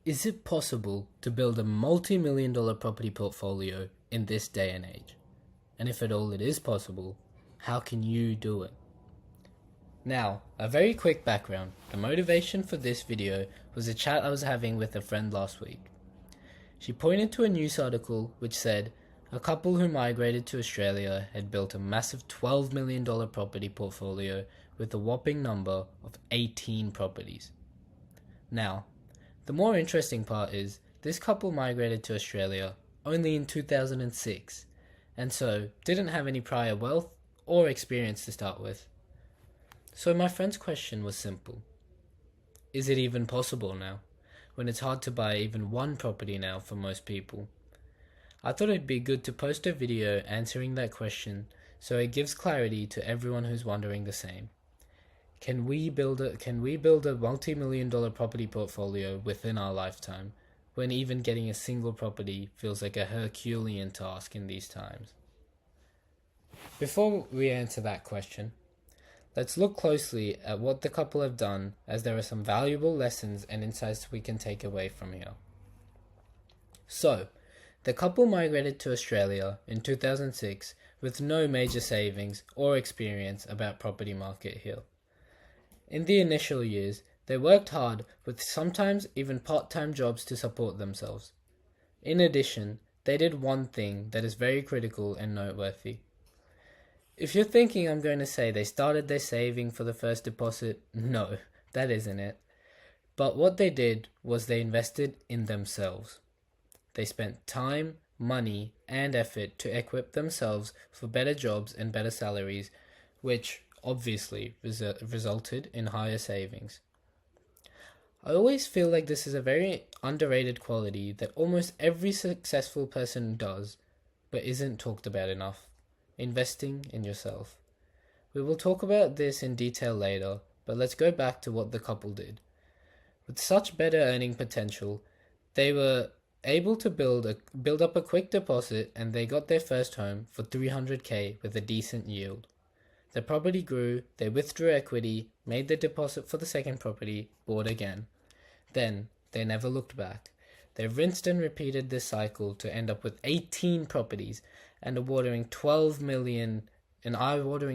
Is it possible to build a multi-million dollar property portfolio in this day and age? And if at all it is possible, how can you do it? Now, a very quick background. The motivation for this video was a chat I was having with a friend last week. She pointed to a news article which said a couple who migrated to Australia had built a massive $12 million property portfolio with a whopping number of 18 properties. Now, the more interesting part is this couple migrated to Australia only in 2006, and so didn't have any prior wealth or experience to start with. So my friend's question was simple. Is it even possible now, when it's hard to buy even one property now for most people? I thought it'd be good to post a video answering that question so it gives clarity to everyone who's wondering the same. Can we build a multi-million dollar property portfolio within our lifetime, when even getting a single property feels like a Herculean task in these times? Before we answer that question, let's look closely at what the couple have done, as there are some valuable lessons and insights we can take away from here. So, the couple migrated to Australia in 2006 with no major savings or experience about property market here. In the initial years, they worked hard with sometimes even part-time jobs to support themselves. In addition, they did one thing that is very critical and noteworthy. If you're thinking I'm going to say they started their saving for the first deposit, no, that isn't it. But what they did was they invested in themselves. They spent time, money, and effort to equip themselves for better jobs and better salaries, which obviously resulted in higher savings. I always feel like this is a very underrated quality that almost every successful person does, but isn't talked about enough. Investing in yourself. We will talk about this in detail later, but let's go back to what the couple did. With such better earning potential, they were able to build up a quick deposit, and they got their first home for $300,000 with a decent yield. The property grew, they withdrew equity, made the deposit for the second property, bought again. Then, they never looked back. They rinsed and repeated this cycle to end up with 18 properties and an eye-watering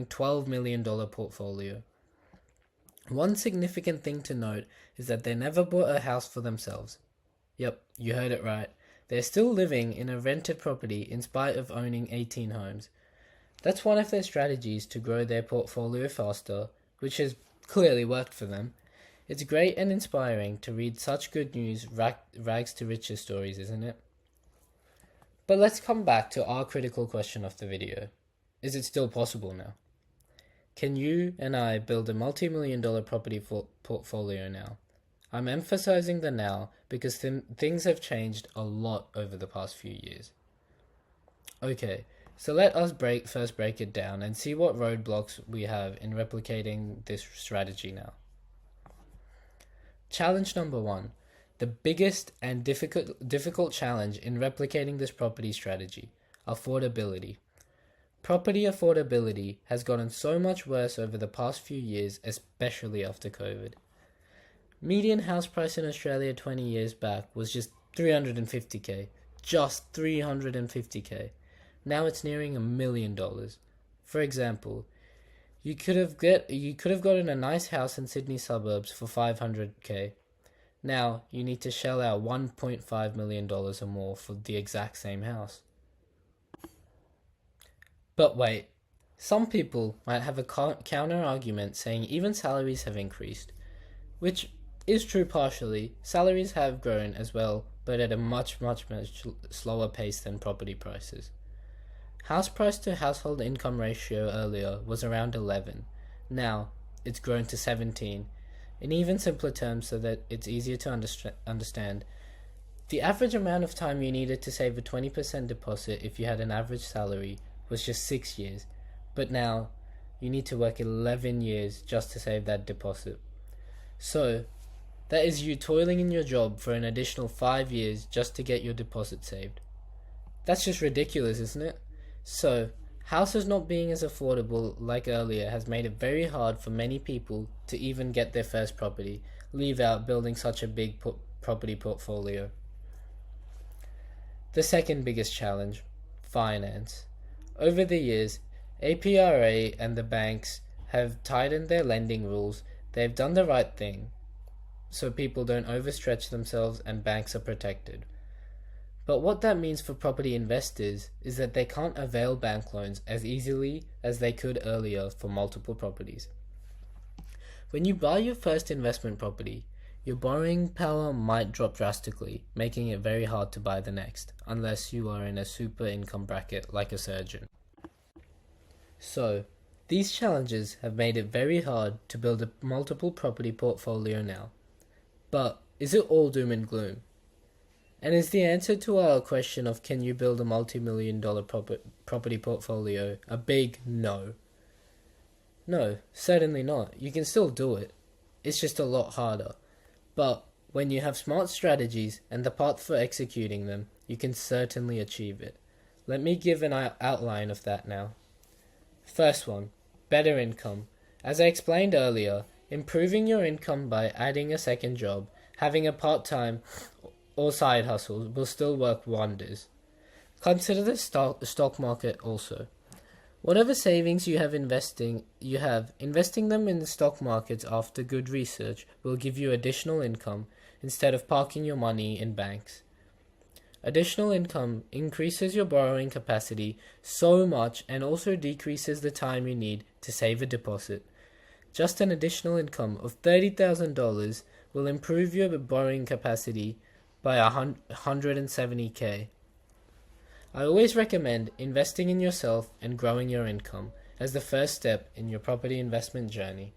$12 million portfolio. One significant thing to note is that they never bought a house for themselves. Yep, you heard it right. They're still living in a rented property in spite of owning 18 homes. That's one of their strategies to grow their portfolio faster, which has clearly worked for them. It's great and inspiring to read such good news, rags to riches stories, isn't it? But let's come back to our critical question of the video. Is it still possible now? Can you and I build a multi-million dollar property portfolio now? I'm emphasizing the now because things have changed a lot over the past few years. Okay. So let us first break it down and see what roadblocks we have in replicating this strategy now. Challenge number 1. The biggest and difficult challenge in replicating this property strategy: affordability. Property affordability has gotten so much worse over the past few years, especially after COVID. Median house price in Australia 20 years back was just $350,000. Just $350,000. Now it's nearing $1 million. For example, you could have gotten a nice house in Sydney suburbs for $500,000. Now you need to shell out $1.5 million or more for the exact same house. But wait, some people might have a counter argument saying even salaries have increased, which is true partially. Salaries have grown as well, but at a much slower pace than property prices. House price to household income ratio earlier was around 11. Now, it's grown to 17. In even simpler terms so that it's easier to understand, the average amount of time you needed to save a 20% deposit if you had an average salary was just 6 years. But now, you need to work 11 years just to save that deposit. So, that is you toiling in your job for an additional 5 years just to get your deposit saved. That's just ridiculous, isn't it? So, houses not being as affordable like earlier has made it very hard for many people to even get their first property, leave out building such a big property portfolio. The second biggest challenge, finance. Over the years, APRA and the banks have tightened their lending rules. They've done the right thing, so people don't overstretch themselves and banks are protected. But what that means for property investors is that they can't avail bank loans as easily as they could earlier for multiple properties. When you buy your first investment property, your borrowing power might drop drastically, making it very hard to buy the next, unless you are in a super income bracket like a surgeon. So, these challenges have made it very hard to build a multiple property portfolio now. But is it all doom and gloom? And is the answer to our question of can you build a multi-million-dollar property portfolio a big no? No, certainly not. You can still do it. It's just a lot harder. But when you have smart strategies and the path for executing them, you can certainly achieve it. Let me give an outline of that now. First one, better income. As I explained earlier, improving your income by adding a second job, having a part-time or side hustle will still work wonders. Consider the stock market also. Whatever savings you have investing them in the stock markets after good research will give you additional income instead of parking your money in banks. Additional income increases your borrowing capacity so much and also decreases the time you need to save a deposit. Just an additional income of $30,000 will improve your borrowing capacity by $170,000. I always recommend investing in yourself and growing your income as the first step in your property investment journey.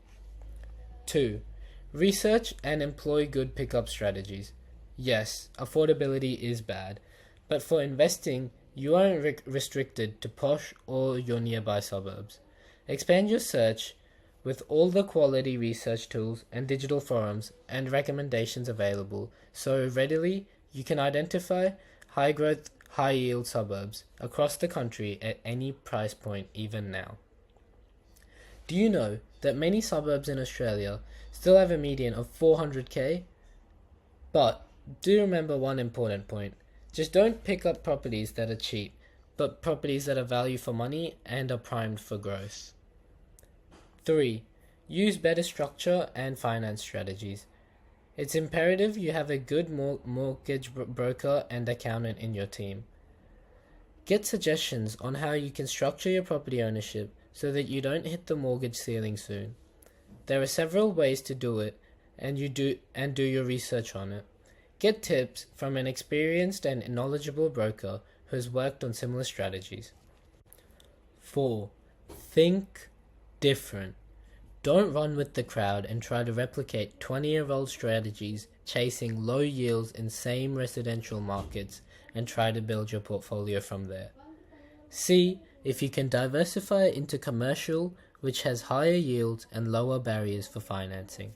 2. Research and employ good pickup strategies. Yes, affordability is bad, but for investing, you aren't restricted to posh or your nearby suburbs. Expand your search with all the quality research tools and digital forums and recommendations available so readily you can identify high-growth, high-yield suburbs across the country at any price point even now. Do you know that many suburbs in Australia still have a median of $400,000? But do remember one important point. Just don't pick up properties that are cheap, but properties that are value for money and are primed for growth. 3. Use better structure and finance strategies. It's imperative you have a good mortgage broker and accountant in your team. Get suggestions on how you can structure your property ownership so that you don't hit the mortgage ceiling soon. There are several ways to do it, and do your research on it. Get tips from an experienced and knowledgeable broker who has worked on similar strategies. 4. Think different. Don't run with the crowd and try to replicate 20-year-old strategies chasing low yields in same residential markets and try to build your portfolio from there. See if you can diversify into commercial, which has higher yields and lower barriers for financing.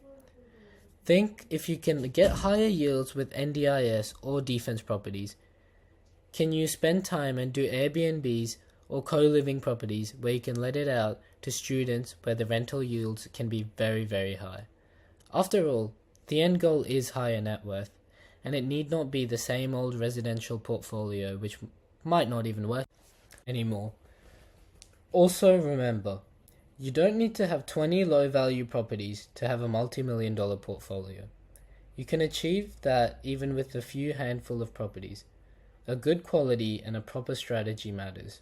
Think if you can get higher yields with NDIS or defense properties. Can you spend time and do Airbnbs or co-living properties where you can let it out to students where the rental yields can be very, very high? After all, the end goal is higher net worth, and it need not be the same old residential portfolio which might not even work anymore. Also remember, you don't need to have 20 low-value properties to have a multi-million-dollar portfolio. You can achieve that even with a few handful of properties. A good quality and a proper strategy matters.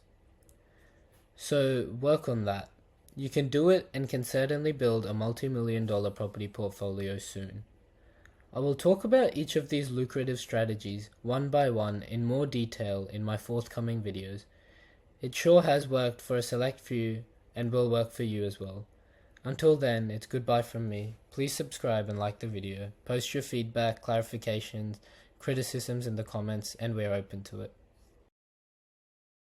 So work on that. You can do it and can certainly build a multi-million-dollar property portfolio soon. I will talk about each of these lucrative strategies one by one in more detail in my forthcoming videos. It sure has worked for a select few and will work for you as well. Until then, it's goodbye from me. Please subscribe and like the video. Post your feedback, clarifications, criticisms in the comments, and we're open to it.